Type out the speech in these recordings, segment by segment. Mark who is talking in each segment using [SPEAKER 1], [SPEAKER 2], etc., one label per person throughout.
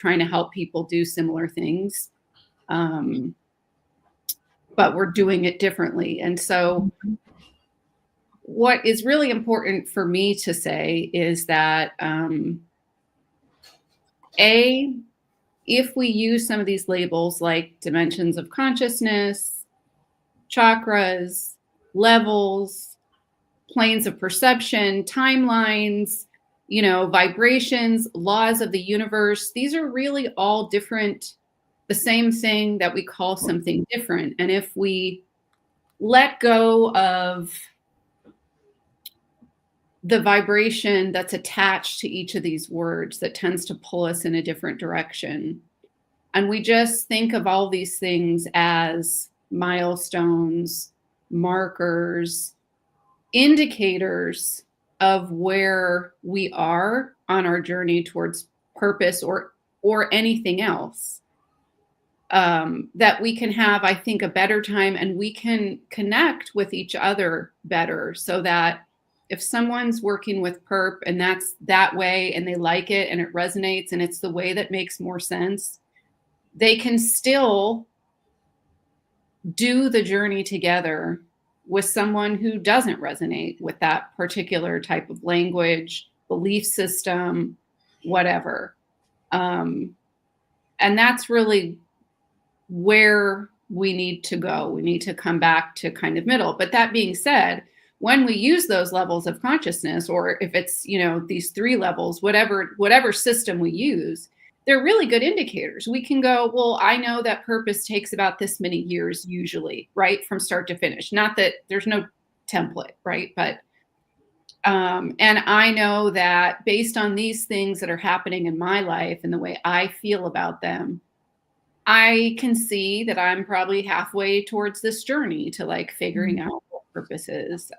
[SPEAKER 1] trying to help people do similar things. But we're doing it differently. And so what is really important for me to say is that, if we use some of these labels like dimensions of consciousness, chakras, levels, planes of perception, timelines, vibrations, laws of the universe, these are really all different, the same thing that we call something different. And if we let go of the vibration that's attached to each of these words that tends to pull us in a different direction, and we just think of all these things as milestones, markers, indicators of where we are on our journey towards purpose or anything else, that we can have, I think, a better time, and we can connect with each other better, so that if someone's working with perp and that's that way and they like it and it resonates and it's the way that makes more sense, they can still do the journey together with someone who doesn't resonate with that particular type of language, belief system, whatever. And that's really where we need to go. We need to come back to kind of middle. But that being said, when we use those levels of consciousness, or if it's, these 3 levels, whatever system we use, they're really good indicators. We can go, well, I know that purpose takes about this many years usually, right? From start to finish. Not that there's no template, right? But, and I know that based on these things that are happening in my life and the way I feel about them, I can see that I'm probably halfway towards this journey to like figuring out what purpose is.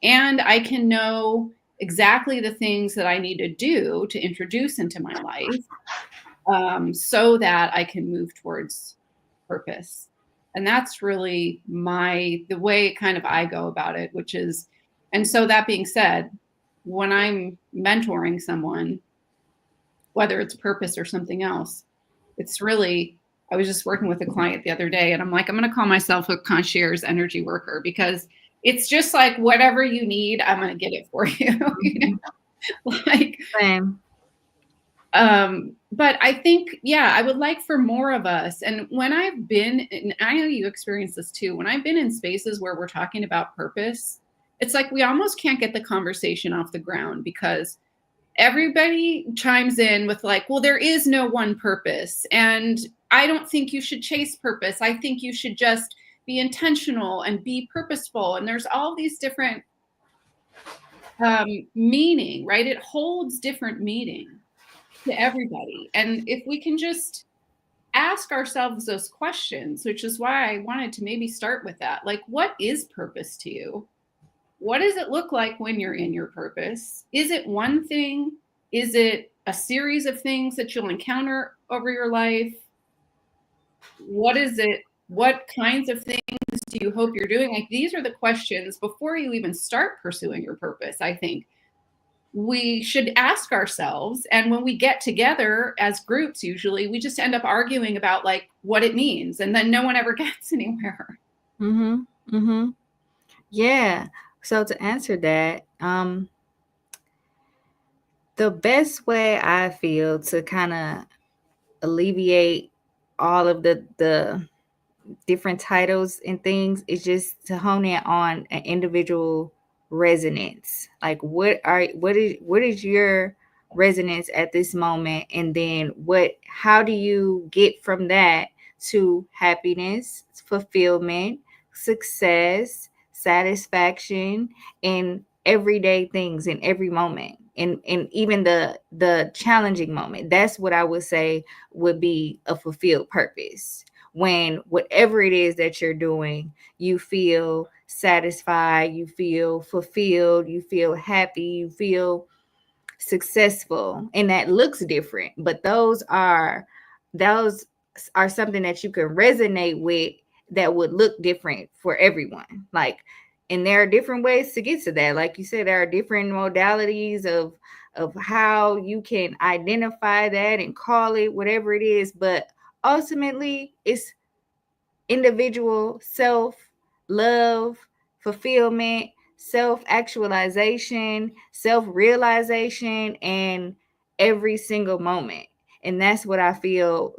[SPEAKER 1] And I can know exactly the things that I need to do to introduce into my life, so that I can move towards purpose. And that's really the way kind of I go about it, which is, and so that being said, when I'm mentoring someone, whether it's purpose or something else, it's really, I was just working with a client the other day and I'm like, I'm going to call myself a concierge energy worker, because it's just like, whatever you need, I'm going to get it for you. Like,
[SPEAKER 2] Same.
[SPEAKER 1] But I think, I would like for more of us. And when I've been, and I know you experience this too, when I've been in spaces where we're talking about purpose, it's like we almost can't get the conversation off the ground, because everybody chimes in with like, well, there is no one purpose. And I don't think you should chase purpose. I think you should just be intentional and be purposeful. And there's all these different meaning, right? It holds different meaning to everybody. And if we can just ask ourselves those questions, which is why I wanted to maybe start with that. Like, what is purpose to you? What does it look like when you're in your purpose? Is it one thing? Is it a series of things that you'll encounter over your life? What is it? What kinds of things do you hope you're doing? Like, these are the questions before you even start pursuing your purpose, I think we should ask ourselves. And when we get together as groups, usually we just end up arguing about like what it means, and then no one ever gets anywhere.
[SPEAKER 2] Yeah. So to answer that, the best way I feel to kind of alleviate all of the different titles and things is just to hone in on an individual resonance. Like, what is your resonance at this moment, and then how do you get from that to happiness, fulfillment, success, satisfaction, and everyday things in every moment, and even the challenging moment. That's what I would say would be a fulfilled purpose, when whatever it is that you're doing, you feel satisfied, you feel fulfilled, you feel happy, you feel successful. And that looks different, but those are something that you can resonate with, that would look different for everyone. Like, and there are different ways to get to that. Like you said, there are different modalities of of how you can identify that and call it whatever it is. But ultimately, it's individual self love, fulfillment, self actualization, self realization, and every single moment. And that's what I feel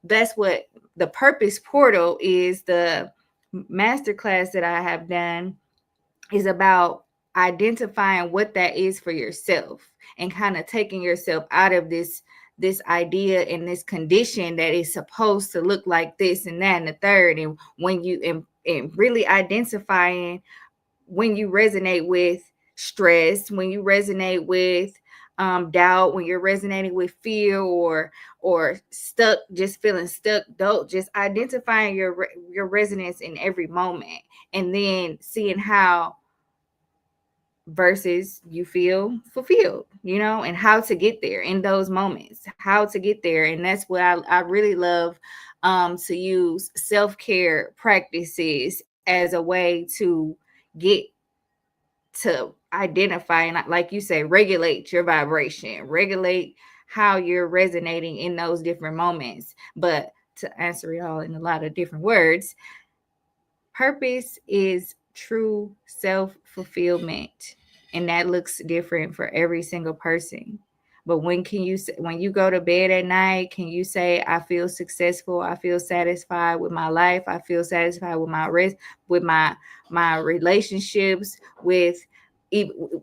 [SPEAKER 2] that's what the purpose portal is. The masterclass that I have done is about identifying what that is for yourself and kind of taking yourself out of this idea and this condition that is supposed to look like this and that and the third. And when you and really identifying when you resonate with stress, when you resonate with doubt, when you're resonating with fear or stuck, just feeling stuck, don't just identifying your resonance in every moment, and then seeing how versus you feel fulfilled, and how to get there in those moments, how to get there. And that's what I really love, to use self-care practices as a way to get to identify and, like you say, regulate your vibration, regulate how you're resonating in those different moments. But to answer it all in a lot of different words, purpose is true self-fulfillment, and that looks different for every single person. But when you go to bed at night, can you say, I feel successful, I feel satisfied with my life, I feel satisfied with my rest, with my relationships, with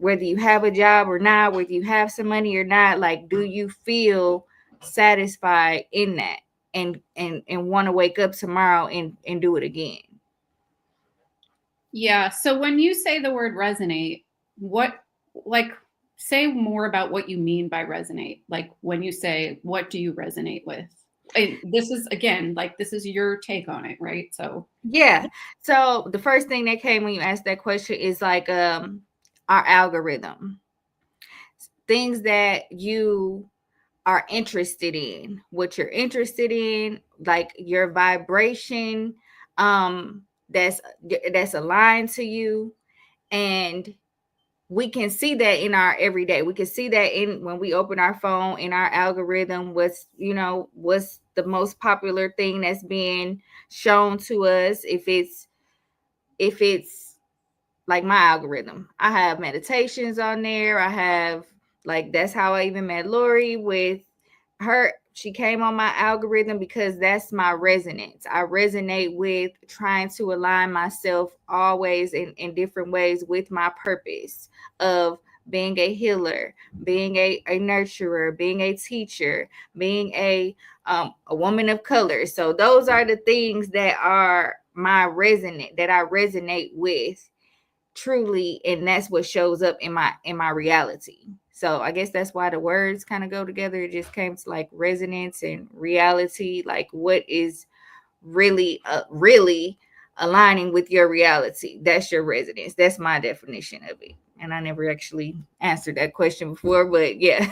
[SPEAKER 2] whether you have a job or not, whether you have some money or not? Like, do you feel satisfied in that, and want to wake up tomorrow and do it again?
[SPEAKER 1] Yeah. So when you say the word resonate, say more about what you mean by resonate. Like when you say, what do you resonate with? And this is your take on it, right? So
[SPEAKER 2] yeah. So the first thing that came when you asked that question is like our algorithm, things that you are interested in, what you're interested in, like your vibration, that's aligned to you. And we can see that in our everyday. We can see that in when we open our phone, in our algorithm, what's the most popular thing that's being shown to us. If it's like my algorithm, I have meditations on there. I have, like, that's how I even met Lori. With her, she came on my algorithm because that's my resonance. I resonate with trying to align myself always in different ways with my purpose of being a healer, being a nurturer, being a teacher, being a woman of color. So those are the things that are that I resonate with truly, and that's what shows up in my reality. So I guess that's why the words kind of go together. It just came to like resonance and reality, like what is really aligning with your reality. That's your resonance. That's my definition of it, and I never actually answered that question before, but yeah.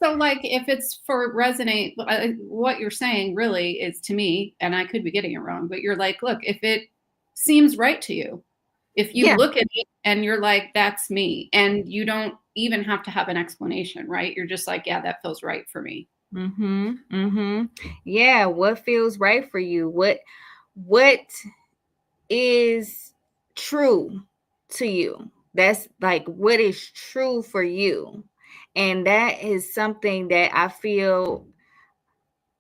[SPEAKER 1] So, like, if it's for resonate, what you're saying really is, to me, and I could be getting it wrong, but you're like, look, if it seems right to you, if you
[SPEAKER 2] Yeah.
[SPEAKER 1] look at it and you're like, that's me, and you don't even have to have an explanation, right? You're just like, yeah, that feels right for me.
[SPEAKER 2] Yeah, what feels right for you? What is true to you? That's like what is true for you. And that is something that I feel,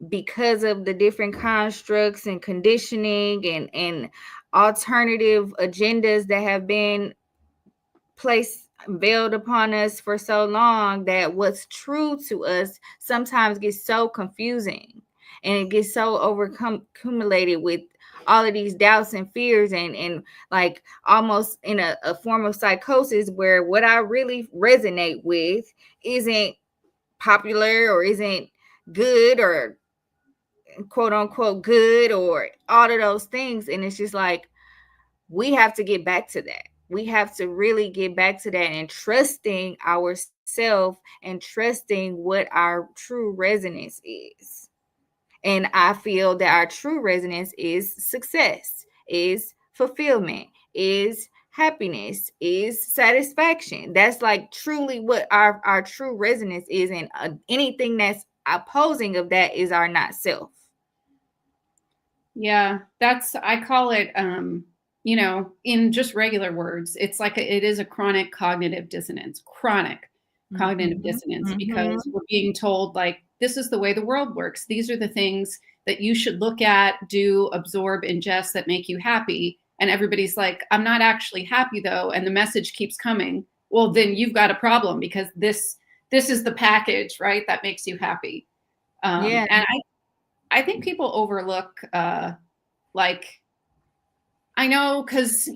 [SPEAKER 2] because of the different constructs and conditioning and alternative agendas that have been placed, veiled upon us for so long, that what's true to us sometimes gets so confusing, and it gets so accumulated with all of these doubts and fears, and like almost in a form of psychosis, where what I really resonate with isn't popular or isn't good or quote unquote good or all of those things. And it's just like, we have to get back to that. We have to really get back to that, and trusting ourselves and trusting what our true resonance is. And I feel that our true resonance is success, is fulfillment, is happiness, is satisfaction. That's like truly what our true resonance is, and anything that's opposing of that is our not self.
[SPEAKER 1] Yeah, I call it, in just regular words, it's like it is a chronic cognitive dissonance, because we're being told, like, this is the way the world works. These are the things that you should look at, do, absorb, ingest that make you happy. And everybody's like, I'm not actually happy though. And the message keeps coming. Well, then you've got a problem, because this is the package, right? That makes you happy.
[SPEAKER 2] Yeah.
[SPEAKER 1] And I think people overlook, like, I know, because,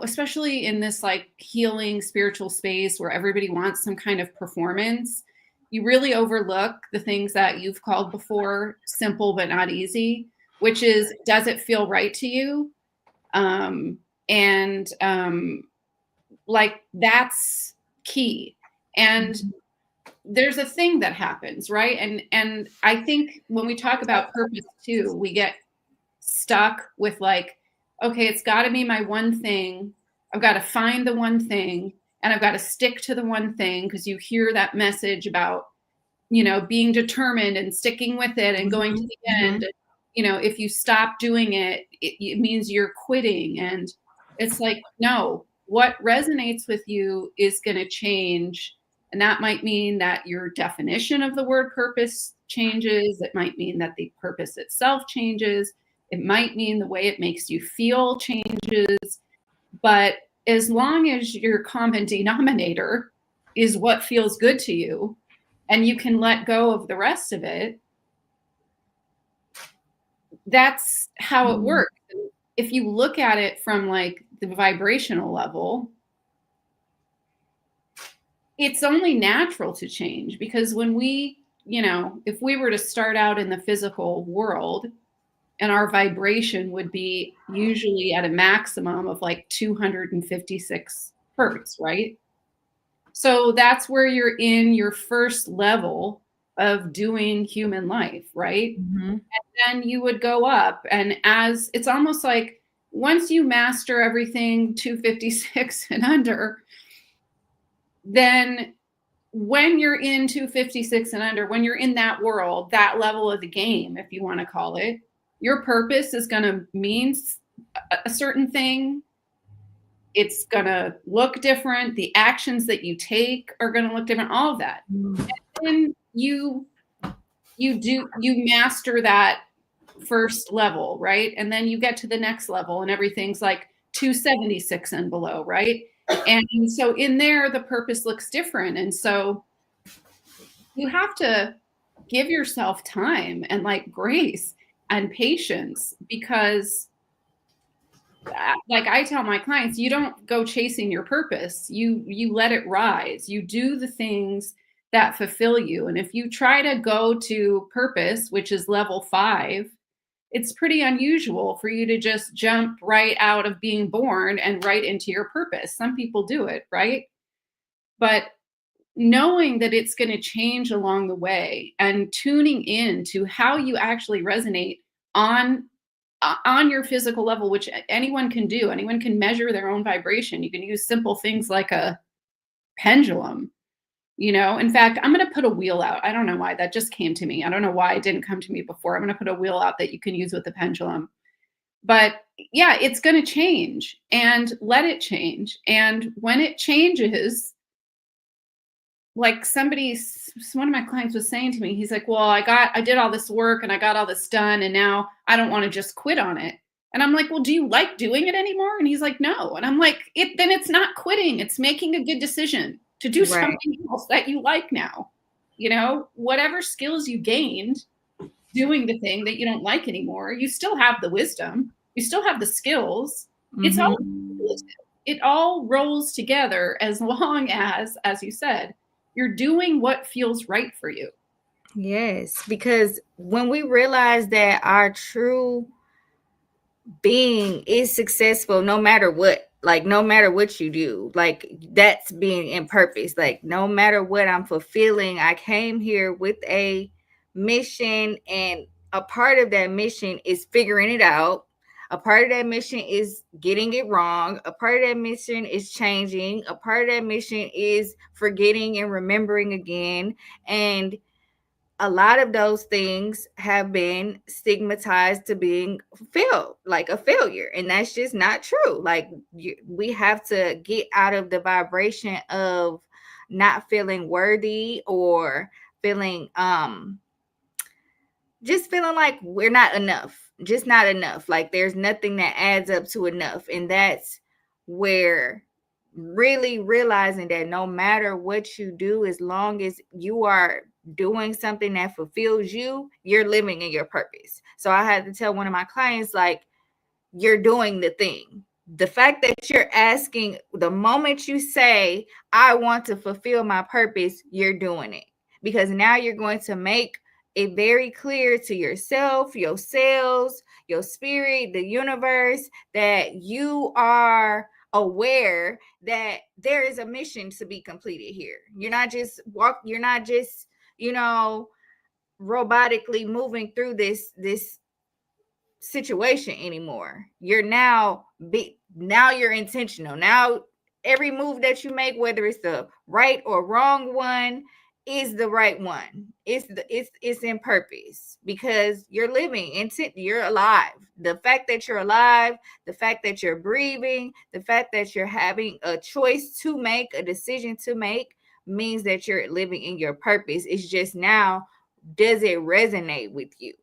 [SPEAKER 1] especially in this like healing spiritual space where everybody wants some kind of performance, you really overlook the things that you've called before simple but not easy, which is, does it feel right to you? And like, that's key. And there's a thing that happens, right? And I think when we talk about purpose too, we get stuck with like, okay, it's got to be my one thing. I've got to find the one thing, and I've got to stick to the one thing, because you hear that message about, being determined and sticking with it and going to the end. If you stop doing it, it means you're quitting. And it's like, no, what resonates with you is going to change. And that might mean that your definition of the word purpose changes. It might mean that the purpose itself changes. It might mean the way it makes you feel changes. But as long as your common denominator is what feels good to you, and you can let go of the rest of it, that's how it works. If you look at it from like the vibrational level, it's only natural to change, because when we, if we were to start out in the physical world, and our vibration would be usually at a maximum of like 256 hertz, right? So that's where you're in your first level of doing human life, right? And then you would go up, and as it's almost like once you master everything 256 and under, then when you're in 256 and under, when you're in that world, that level of the game, if you want to call it, your purpose is going to mean a certain thing. It's going to look different. The actions that you take are going to look different, all of that. And then you master that first level, right? And then you get to the next level, and everything's like 276 and below, right? And so in there, the purpose looks different. And so you have to give yourself time and like grace and patience, because like I tell my clients, you don't go chasing your purpose. You let it rise. You do the things that fulfill you. And if you try to go to purpose, which is level 5, it's pretty unusual for you to just jump right out of being born and right into your purpose. Some people do it, right? But knowing that it's going to change along the way, and tuning in to how you actually resonate on your physical level, which anyone can do. Anyone can measure their own vibration. You can use simple things like a pendulum. In fact, I'm going to put a wheel out. I don't know why that just came to me. I don't know why it didn't come to me before. I'm going to put a wheel out that you can use with the pendulum. But yeah, it's going to change, and let it change. And when it changes, like one of my clients was saying to me, he's like, well, I did all this work and I got all this done, and now I don't want to just quit on it. And I'm like, well, do you like doing it anymore? And he's like, no. And I'm like, then it's not quitting. It's making a good decision to do something else that you like now. Whatever skills you gained doing the thing that you don't like anymore, you still have the wisdom. You still have the skills. It all rolls together, as long as you said, you're doing what feels right for you.
[SPEAKER 2] Yes, because when we realize that our true being is successful, no matter what, like no matter what you do, like that's being in purpose. Like no matter what I'm fulfilling, I came here with a mission, and a part of that mission is figuring it out. A part of that mission is getting it wrong. A part of that mission is changing. A part of that mission is forgetting and remembering again. And a lot of those things have been stigmatized to being like a failure, and that's just not true. Like we have to get out of the vibration of not feeling worthy or feeling just feeling like we're not enough, just not enough, like there's nothing that adds up to enough. And that's where really realizing that no matter what you do, as long as you are doing something that fulfills you, you're living in your purpose. So I had to tell one of my clients, like, you're doing the thing. The fact that you're asking, the moment you say, I want to fulfill my purpose, you're doing it. Because now you're going to make it very clear to yourself, your cells, your spirit, the universe, that you are aware that there is a mission to be completed here. You're not just you know, robotically moving through this situation anymore. You're now you're intentional. Now every move that you make, whether it's the right or wrong one, is the right one. It's in purpose, because you're living intent, you're alive. The fact that you're alive, the fact that you're breathing, the fact that you're having a choice to make, a decision to make, means that you're living in your purpose. It's just now, does it resonate with you?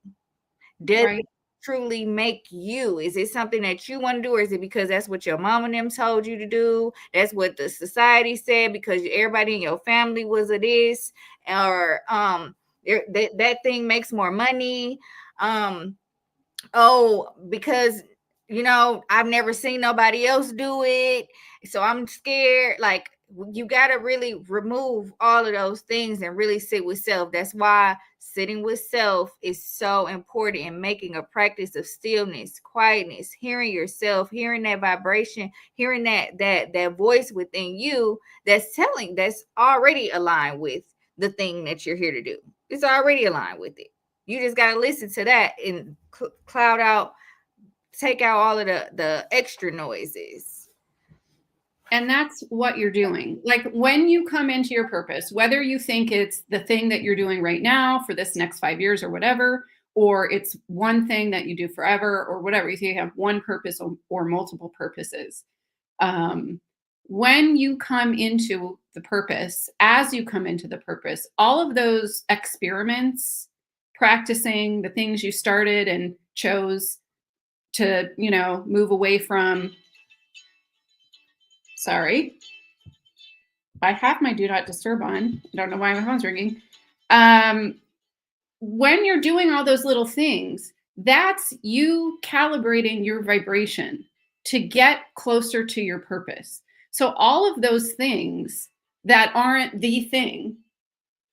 [SPEAKER 2] Does it truly make you? Is it something that you want to do, or is it because that's what your mom and them told you to do? That's what the society said because everybody in your family was a this, or that thing makes more money. Oh, because I've never seen nobody else do it, so I'm scared. Like, you got to really remove all of those things and really sit with self. That's why sitting with self is so important, and making a practice of stillness, quietness, hearing yourself, hearing that vibration, hearing that voice within you that's already aligned with the thing that you're here to do. It's already aligned with it. You just got to listen to that and cloud out, take out all of the extra noises.
[SPEAKER 1] And that's what you're doing. Like, when you come into your purpose, whether you think it's the thing that you're doing right now for this next 5 years or whatever, or it's one thing that you do forever or whatever, you have one purpose or multiple purposes. When you come into the purpose, as you come into the purpose, all of those experiments, practicing the things you started and chose to, move away from. Sorry. I have my do not disturb on. I don't know why my phone's ringing. When you're doing all those little things, that's you calibrating your vibration to get closer to your purpose. So all of those things that aren't the thing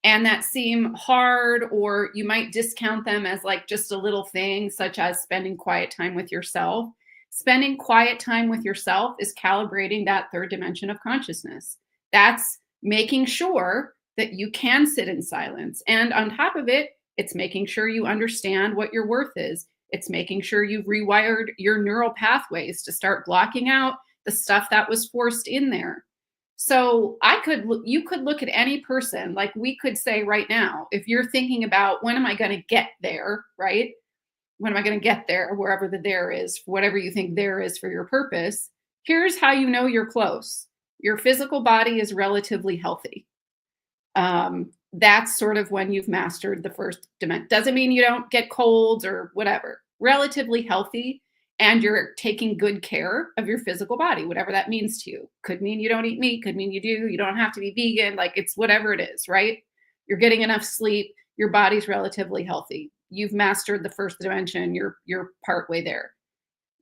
[SPEAKER 1] and that seem hard, or you might discount them as like just a little thing, such as spending quiet time with yourself. Spending quiet time with yourself is calibrating that third dimension of consciousness. That's making sure that you can sit in silence. And on top of it, it's making sure you understand what your worth is. It's making sure you've rewired your neural pathways to start blocking out the stuff that was forced in there. So you could look at any person, like we could say right now, if you're thinking about, when am I going to get there, right? When am I going to get there, wherever the there is, whatever you think there is for your purpose, here's how you know you're close. Your physical body is relatively healthy. That's sort of when you've mastered the first dimension. Doesn't mean you don't get colds or whatever. Relatively healthy, and you're taking good care of your physical body, whatever that means to you. Could mean you don't eat meat, could mean you do. You don't have to be vegan. Like, it's whatever it is, right? You're getting enough sleep. Your body's relatively healthy. You've mastered the first dimension. You're partway there.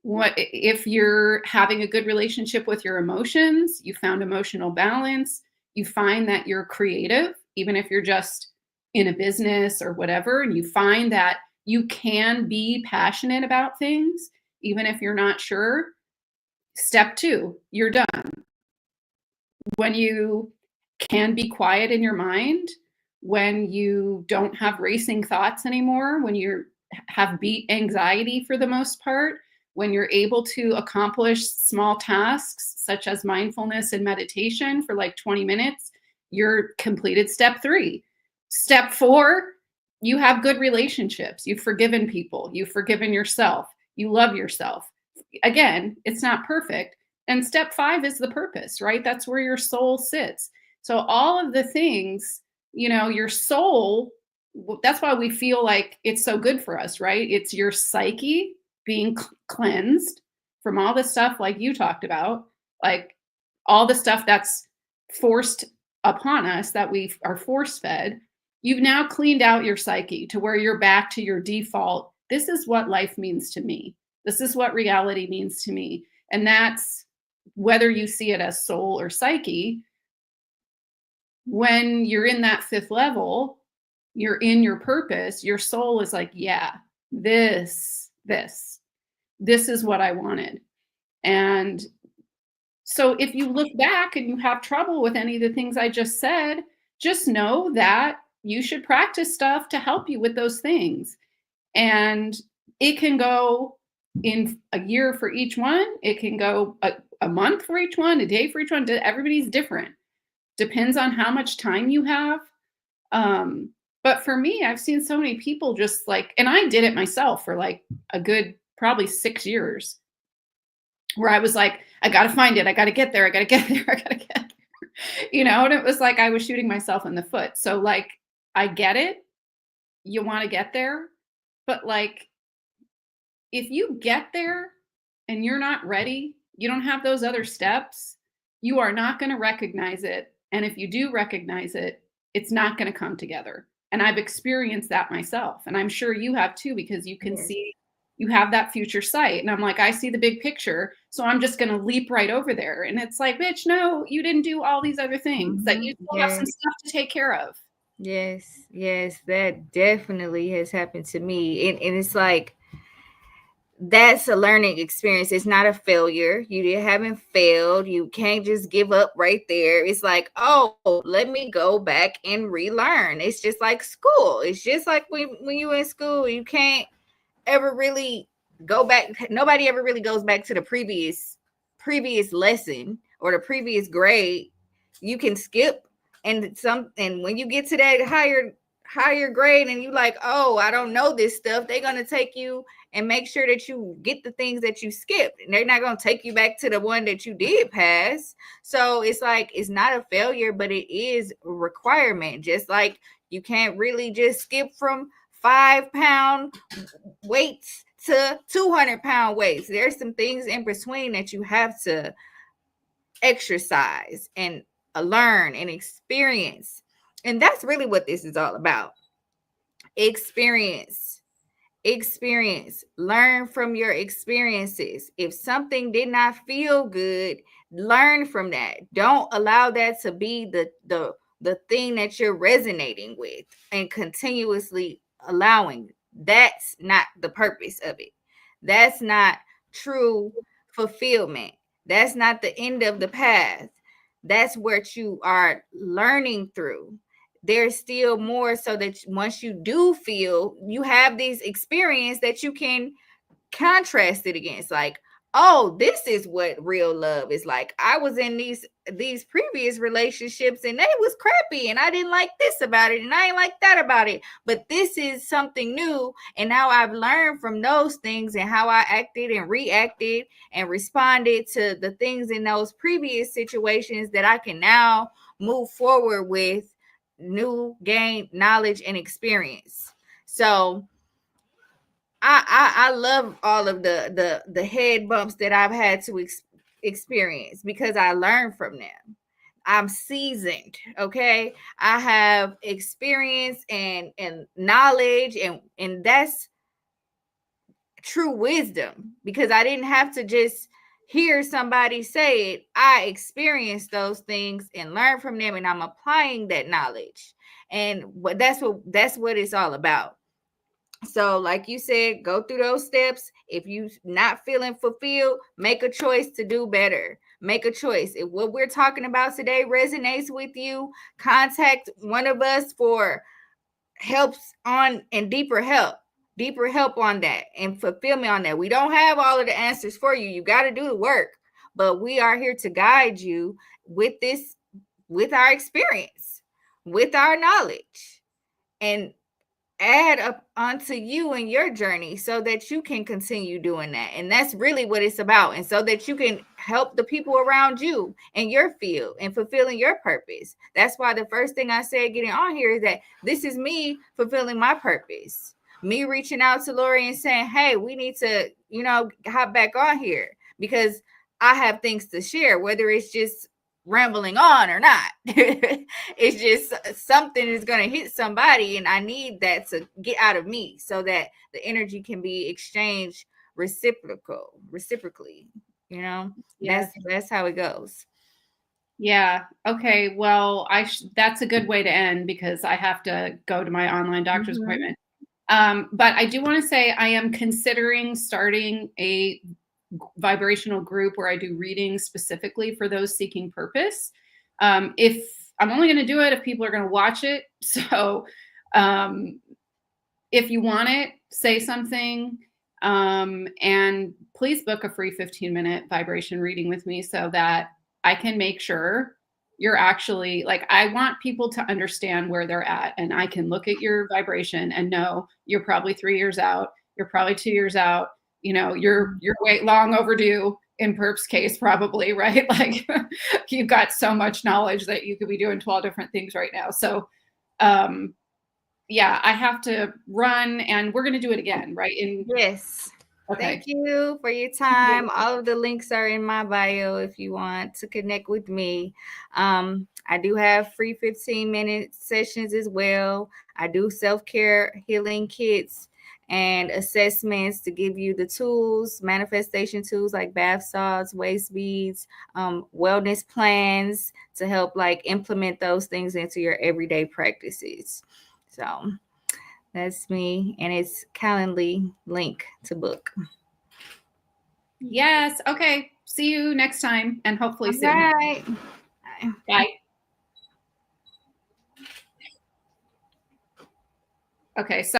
[SPEAKER 1] What if you're having a good relationship with your emotions? You found emotional balance. You find that you're creative, even if you're just in a business or whatever, and you find that you can be passionate about things, even if you're not sure. Step 2, you're done. When you can be quiet in your mind, when you don't have racing thoughts anymore, when you have beat anxiety for the most part, when you're able to accomplish small tasks such as mindfulness and meditation for like 20 minutes, you're completed step 3. Step 4, you have good relationships. You've forgiven people. You've forgiven yourself. You love yourself. Again, it's not perfect. And step 5 is the purpose, right? That's where your soul sits. So all of the things, your soul, that's why we feel like it's so good for us, right? It's your psyche being cleansed from all the stuff like you talked about, like all the stuff that's forced upon us that we are force fed. You've now cleaned out your psyche to where you're back to your default. This is what life means to me. This is what reality means to me. And that's whether you see it as soul or psyche. When you're in that 5th level, you're in your purpose, your soul is like, yeah, this is what I wanted. And so if you look back and you have trouble with any of the things I just said, just know that you should practice stuff to help you with those things. And it can go in a year for each one. It can go a month for each one, a day for each one. Everybody's different. Depends on how much time you have. But for me, I've seen so many people just like, and I did it myself for like a good, probably 6 years, where I was like, I got to find it. I got to get there. I got to get there. I got to get there. And it was like I was shooting myself in the foot. So like, I get it. You want to get there. But like, if you get there and you're not ready, you don't have those other steps, you are not going to recognize it. And if you do recognize it, it's not going to come together. And I've experienced that myself. And I'm sure you have too, because you can see, you have that future sight. And I'm like, I see the big picture. So I'm just going to leap right over there. And it's like, bitch, no, you didn't do all these other things that you still have some stuff to take care of.
[SPEAKER 2] Yes, that definitely has happened to me. And it's like, that's a learning experience. It's not a failure. You haven't failed. You can't just give up right there. It's like, oh, let me go back and relearn. It's just like school. It's just like when you're in school, you can't ever really go back. Nobody ever really goes back to the previous lesson or the previous grade. You can skip, and when you get to that higher grade and you like, oh, I don't know this stuff, they're going to take you and make sure that you get the things that you skipped, and they're not going to take you back to the one that you did pass. So it's like, it's not a failure, but it is a requirement. Just like you can't really just skip from 5-pound weights to 200-pound weights. There's some things in between that you have to exercise and learn and experience. And that's really what this is all about. Experience. Learn from your experiences. If something did not feel good, learn from that. Don't allow that to be the thing that you're resonating with and continuously allowing. That's not the purpose of it. That's not true fulfillment. That's not the end of the path. That's what you are learning through. There's still more, so that once you do feel, you have these experience that you can contrast it against. Like, oh, this is what real love is like. I was in these previous relationships and they was crappy, and I didn't like this about it, and I didn't like that about it. But this is something new, and now I've learned from those things and how I acted and reacted and responded to the things in those previous situations that I can now move forward with new gain knowledge and experience. So I love all of the head bumps that I've had to experience, because I learned from them. I'm seasoned. Okay, I have experience and knowledge, and that's true wisdom, because I didn't have to just hear somebody say it. I experienced those things and learn from them, and I'm applying that knowledge. And that's what it's all about. So like you said, go through those steps. If you're not feeling fulfilled, make a choice to do better. Make a choice. If what we're talking about today resonates with you, contact one of us for helps on and deeper help. deeper help on that and fulfillment on that. We don't have all of the answers for you. You got to do the work, but we are here to guide you with this, with our experience, with our knowledge, and add up onto you and your journey so that you can continue doing that. And that's really what it's about. And so that you can help the people around you in your field and fulfilling your purpose. That's why the first thing I said getting on here is that this is me fulfilling my purpose. Me reaching out to Lori and saying, hey, we need to, hop back on here because I have things to share, whether it's just rambling on or not. It's just something is going to hit somebody, and I need that to get out of me so that the energy can be exchanged reciprocally.
[SPEAKER 1] Yes.
[SPEAKER 2] That's how it goes.
[SPEAKER 1] Yeah. Okay. Well, that's a good way to end because I have to go to my online doctor's appointment. But I do want to say I am considering starting a vibrational group where I do readings specifically for those seeking purpose. If I'm only going to do it if people are going to watch it. So if you want it, say something. And please book a free 15-minute vibration reading with me so that I can make sure you're actually like, I want people to understand where they're at. And I can look at your vibration and know you're probably 3 years out. You're probably 2 years out. You're way long overdue in Perp's case, probably, right? Like you've got so much knowledge that you could be doing 12 different things right now. So, yeah, I have to run and we're going to do it again, right?
[SPEAKER 2] Yes.
[SPEAKER 1] Okay.
[SPEAKER 2] Thank you for your time. All of the links are in my bio if you want to connect with me. I do have free 15-minute sessions as well. I do self-care healing kits and assessments to give you the tools, manifestation tools like bath salts, waist beads, wellness plans to help implement those things into your everyday practices. So that's me, and it's Calendly link to book.
[SPEAKER 1] Yes. Okay. See you next time, and hopefully soon.
[SPEAKER 2] Right.
[SPEAKER 1] Bye. Okay. So